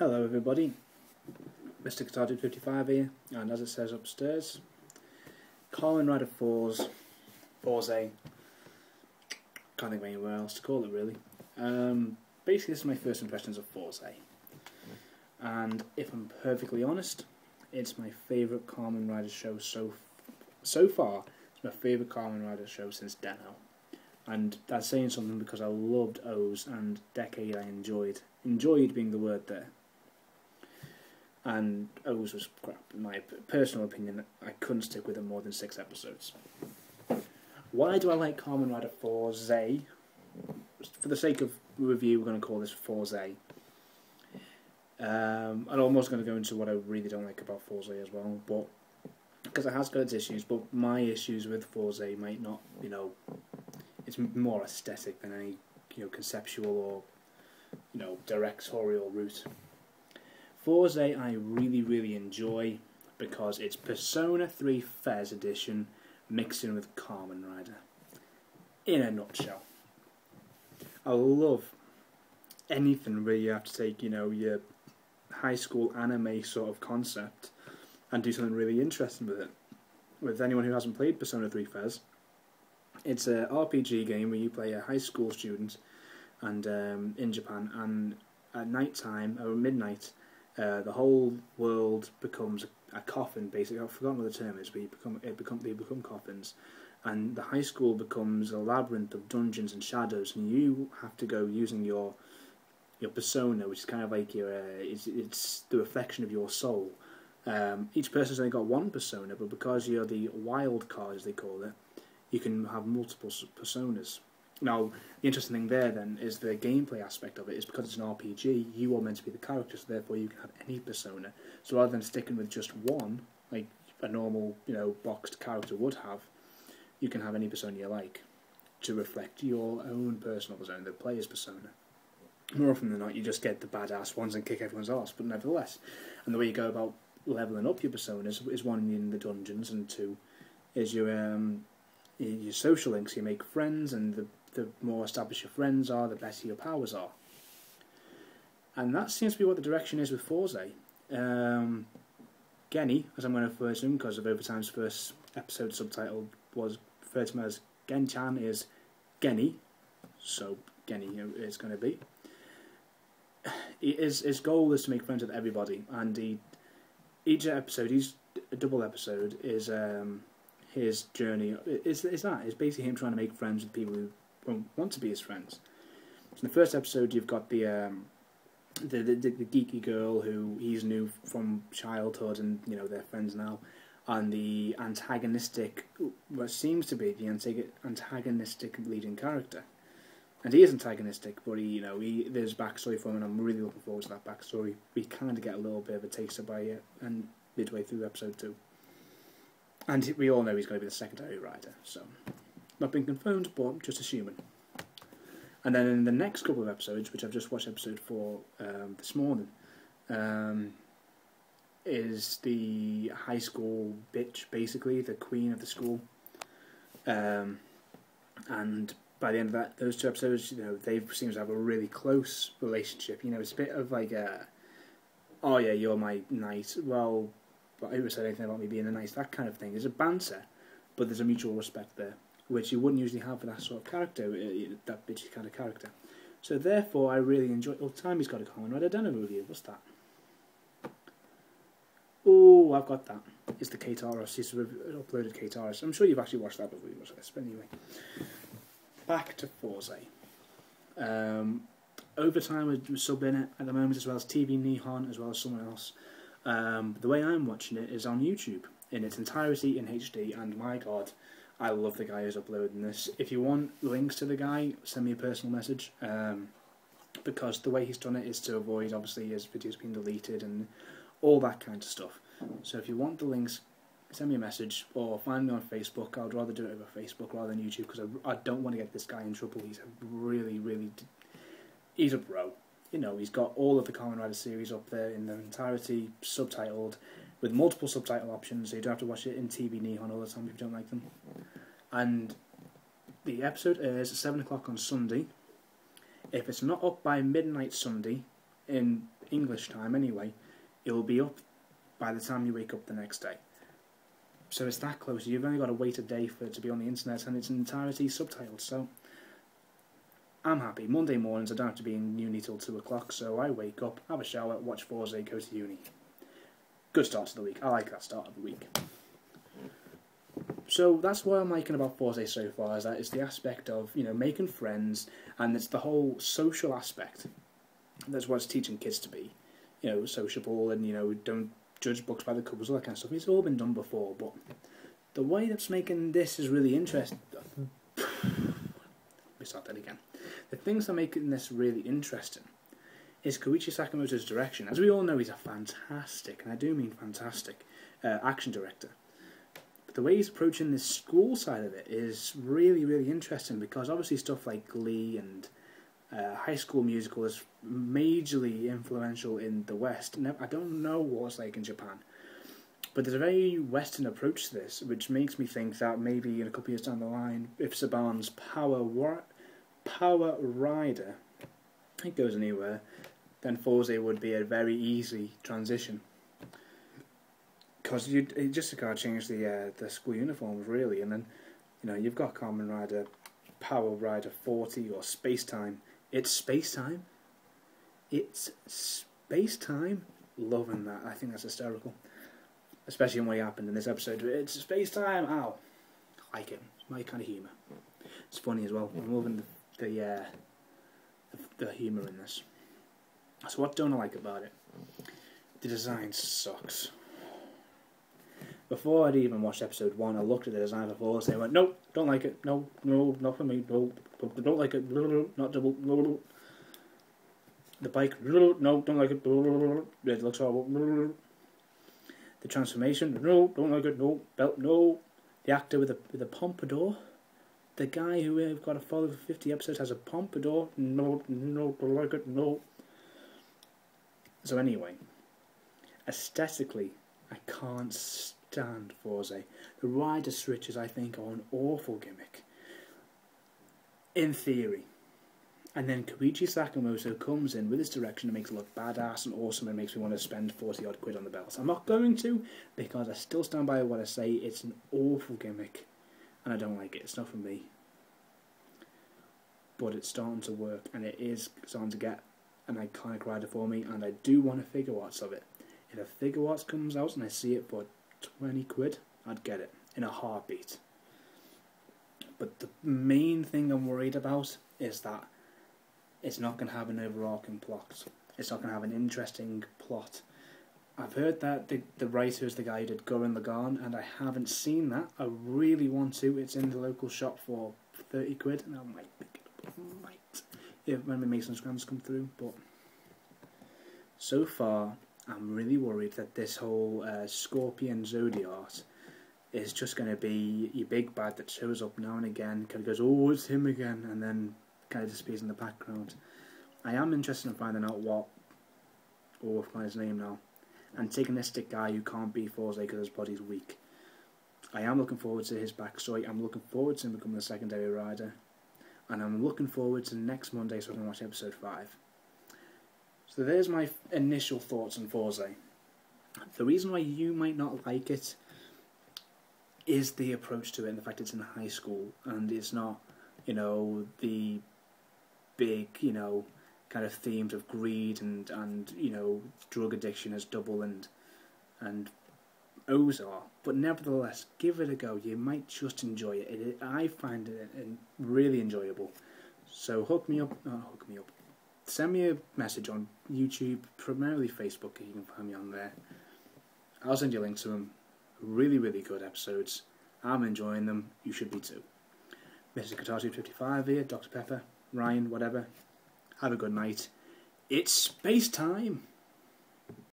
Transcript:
Hello everybody, Mr. Catarded 55 here, and as it says upstairs, Kamen Rider Fourze, can't think of anywhere else to call it really. Basically this is my first impressions of Fourze, and if I'm perfectly honest, it's my favourite Kamen Rider show so far. It's my favourite Kamen Rider show since Den-O. And that's saying something because I loved OOOs, and Decade I enjoyed being the word there. And OOOs was crap, in my personal opinion. I couldn't stick with it more than 6 episodes. Why do I like Kamen Rider Fourze? For the sake of review, we're going to call this Fourze. I'm almost going to go into what I really don't like about Fourze as well, but because it has got its issues, but my issues with Fourze might not, it's more aesthetic than any, conceptual or, directorial route. Fourze I really enjoy because it's Persona 3 Fez edition mixed in with Kamen Rider. In a nutshell. I love anything where you have to take, your high school anime sort of concept and do something really interesting with it. With anyone who hasn't played Persona 3 Fez, it's an RPG game where you play a high school student and in Japan, and at night time, or midnight, the whole world becomes a coffin, basically. I've forgotten what the term is, but they become coffins, and the high school becomes a labyrinth of dungeons and shadows, and you have to go using your persona, which is kind of like it's the reflection of your soul. Each person's only got one persona, but because you're the wild card, as they call it, you can have multiple personas. Now, the interesting thing there then is the gameplay aspect of it is because it's an RPG, you are meant to be the character, so therefore you can have any persona. So rather than sticking with just one, like a normal, boxed character would have, you can have any persona you like to reflect your own personal persona, the player's persona. More often than not, you just get the badass ones and kick everyone's ass, but nevertheless. And the way you go about leveling up your personas is one, in the dungeons, and two, is your social links. You make friends, and the more established your friends are, the better your powers are. And that seems to be what the direction is with Fourze. Genny, as I'm going to refer to him, because of Overtime's first episode subtitle was referred to him as Gen-chan, is Genny, so Genny it's going to be. His goal is to make friends with everybody, and each episode, each double episode, is his journey. It's basically him trying to make friends with people who want to be his friends. So in the first episode, you've got the geeky girl who he's knew from childhood, and they're friends now, and the antagonistic, what seems to be the antagonistic leading character. And he is antagonistic, but there's backstory for him, and I'm really looking forward to that backstory. We kind of get a little bit of a taster by it, and midway through episode 2. And we all know he's going to be the secondary rider, so not been confirmed, but just assuming. And then in the next couple of episodes, which I've just watched episode 4 this morning, is the high school bitch, basically, the queen of the school. And by the end of those 2 episodes, they seem to have a really close relationship. It's a bit of like oh yeah, you're my knight. Well, but who said anything about me being a knight? That kind of thing. There's a banter, but there's a mutual respect there, which you wouldn't usually have for that sort of character, that bitchy kind of character. So therefore, I really enjoy. Oh, Timmy's got a Kamen Rider Den-O review. What's that? Oh, I've got that. It's the Kataris. He's uploaded Kataris. I'm sure you've actually watched that before you watched this, but anyway. Back to Fourze. Overtime was subbing it at the moment, as well as TV Nihon, as well as someone else. The way I'm watching it is on YouTube in its entirety in HD, and my god, I love the guy who's uploading this. If you want links to the guy, send me a personal message, because the way he's done it is to avoid, obviously, his videos being deleted and all that kind of stuff. So if you want the links, send me a message, or find me on Facebook. I'd rather do it over Facebook rather than YouTube, because I don't want to get this guy in trouble. He's he's a bro. He's got all of the Kamen Rider series up there in their entirety, subtitled, with multiple subtitle options, so you don't have to watch it in TV Nihon all the time if you don't like them. And the episode airs at 7 o'clock on Sunday. If it's not up by midnight Sunday, in English time anyway, it'll be up by the time you wake up the next day. So it's that close. You've only got to wait a day for it to be on the internet, and it's in entirety subtitled. So I'm happy. Monday mornings I don't have to be in uni till 2 o'clock, so I wake up, have a shower, watch Fourze, go to uni. Good start to the week. I like that start of the week. So that's what I'm liking about Fourze so far, is that it's the aspect of, you know, making friends, and it's the whole social aspect. That's what it's teaching kids to be, you know, sociable, and, you know, don't judge books by the covers, all that kind of stuff. It's all been done before, but the way that's making this is really interesting. Let me start that again. The things that are making this really interesting is Koichi Sakamoto's direction. As we all know, he's a fantastic, and I do mean fantastic, action director. But the way he's approaching this school side of it is really, really interesting, because obviously stuff like Glee and High School Musical is majorly influential in the West. I don't know what it's like in Japan, but there's a very Western approach to this, which makes me think that maybe in a couple of years down the line, if Saban's Power Rider it goes anywhere, then Fourze would be a very easy transition, because you just gotta change the school uniforms really, and then, you know, you've got Kamen Rider, Power Rider 40 or Space Time. It's space time. It's space time. Loving that. I think that's hysterical, especially in what happened in this episode. It's space time. Ow, I like it. It's my kind of humour. It's funny as well. I'm loving the humour in this. So what don't I like about it? The design sucks. Before I'd even watched episode 1, I looked at the design of Fourze and I went, nope, don't like it, no, not for me, no, don't like it, not double, the bike, no, don't like it, it looks horrible, the transformation, no, don't like it, no, belt, no, the actor with a pompadour, the guy who we've got to follow for 50 episodes has a pompadour, no, don't like it, no. So anyway, aesthetically, I can't stand Fourze. The rider switches, I think, are an awful gimmick, in theory. And then Koichi Sakamoto comes in with his direction and makes it look badass and awesome, and makes me want to spend 40 odd quid on the belt. I'm not going to, because I still stand by what I say. It's an awful gimmick, and I don't like it. It's not for me. But it's starting to work, and it is starting to get an iconic rider for me, and I do want a figure arts of it. If a figure arts comes out and I see it for 20 quid, I'd get it in a heartbeat. But the main thing I'm worried about is that it's not going to have an overarching plot. It's not going to have an interesting plot. I've heard that the writer is the guy who did Gurren Lagann, and I haven't seen that. I really want to. It's in the local shop for 30 quid, and I might pick it up. I might, if when my Mason's Grams come through. But so far, I'm really worried that this whole Scorpion Zodiac is just going to be your big bad that shows up now and again, kind of goes, oh, it's him again, and then kind of disappears in the background. I am interested in finding out what, oh, I've got his name now, antagonistic guy who can't be Fourze because his body's weak. I am looking forward to his backstory. I'm looking forward to him becoming a secondary rider, and I'm looking forward to next Monday so I can watch episode 5. So there's my initial thoughts on Fourze. The reason why you might not like it is the approach to it, and the fact it's in high school, and it's not, you know, the big, you know, kind of themes of greed and you know, drug addiction as Double and OOOs are. But nevertheless, give it a go. You might just enjoy it. I find it really enjoyable. So hook me up. Send me a message on YouTube, primarily Facebook, if you can find me on there. I'll send you a link to them. Really, really good episodes. I'm enjoying them. You should be too. Mr. Katatu55 here, Dr. Pepper, Ryan, whatever. Have a good night. It's space time!